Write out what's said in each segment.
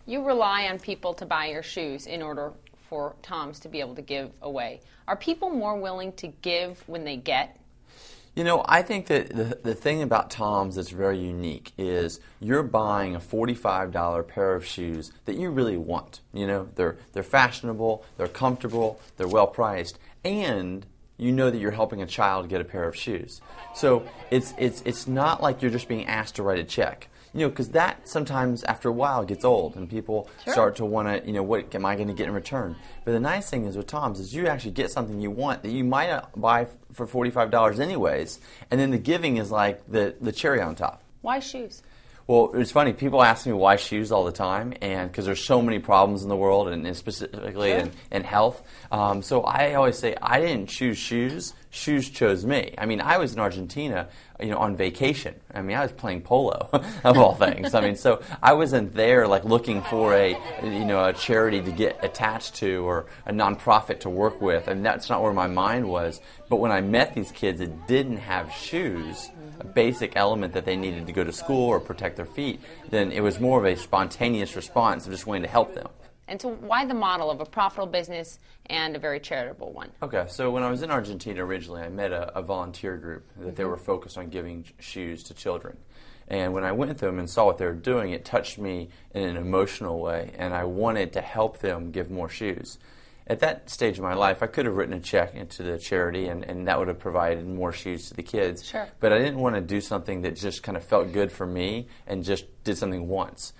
You rely on people to buy your shoes in order for Toms to be able to give away. Are people more willing to give when they get? You know, I think that the thing about Toms that's very unique is you're buying a $45 pair of shoes that you really want. You know, they're fashionable, they're comfortable, they're well priced, and you know that you're helping a child get a pair of shoes. So it's not like you're just being asked to write a check. You know, because that sometimes after a while gets old and people start to want to, you know, what am I going to get in return? But the nice thing is with Toms is you actually get something you want that you might not buy for $45 anyways, and then the giving is like the cherry on top. Why shoes? Well, it's funny. People ask me why shoes all the time, and because there's so many problems in the world, and specifically in health. So I always say I didn't choose shoes. Shoes chose me. I mean, I was in Argentina, you know, on vacation. I mean, I was playing polo, of all things. I mean, so I wasn't there like looking for a charity to get attached to or a nonprofit to work with, and that's not where my mind was. But when I met these kids that didn't have shoes, a basic element that they needed to go to school or protect their feet, then it was more of a spontaneous response of just wanting to help them. And so why the model of a profitable business and a very charitable one? Okay, so when I was in Argentina originally, I met a volunteer group that they were focused on giving shoes to children. And when I went with them and saw what they were doing, it touched me in an emotional way, and I wanted to help them give more shoes. At that stage of my life, I could have written a check into the charity, and that would have provided more shoes to the kids. Sure. But I didn't want to do something that just kind of felt good for me and just did something once.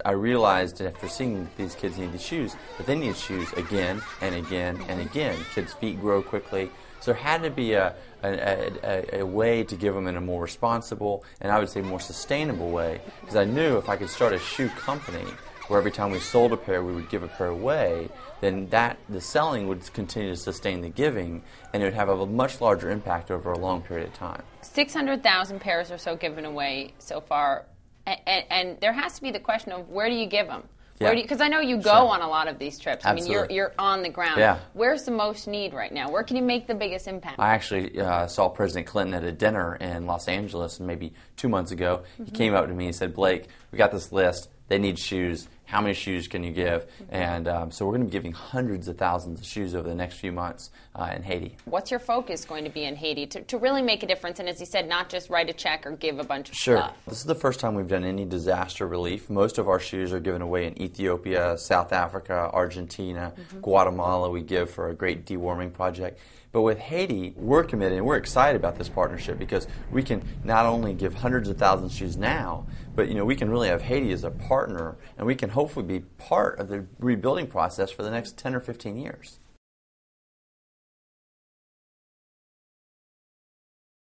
I realized after seeing these kids need the shoes that they need shoes again and again and again. Kids' feet grow quickly. So there had to be a way to give them in a more responsible and I would say more sustainable way, because I knew if I could start a shoe company where every time we sold a pair we would give a pair away, then the selling would continue to sustain the giving, and it would have a much larger impact over a long period of time. 600,000 pairs or so given away so far, and there has to be the question of where do you give them? Because I know you go on a lot of these trips. Absolutely. I mean, you're on the ground. Yeah. Where's the most need right now? Where can you make the biggest impact? I actually saw President Clinton at a dinner in Los Angeles maybe 2 months ago. He came up to me and said, "Blake, we got this list. They need shoes. How many shoes can you give?" And so we're going to be giving hundreds of thousands of shoes over the next few months in Haiti. What's your focus going to be in Haiti to really make a difference? And as you said, not just write a check or give a bunch of stuff. This is the first time we've done any disaster relief. Most of our shoes are given away in Ethiopia, South Africa, Argentina, Guatemala. We give for a great deworming project. But with Haiti, we're committed and we're excited about this partnership because we can not only give hundreds of thousands of shoes now, but we can really have Haiti as a partner, and we can hopefully be part of the rebuilding process for the next 10 or 15 years.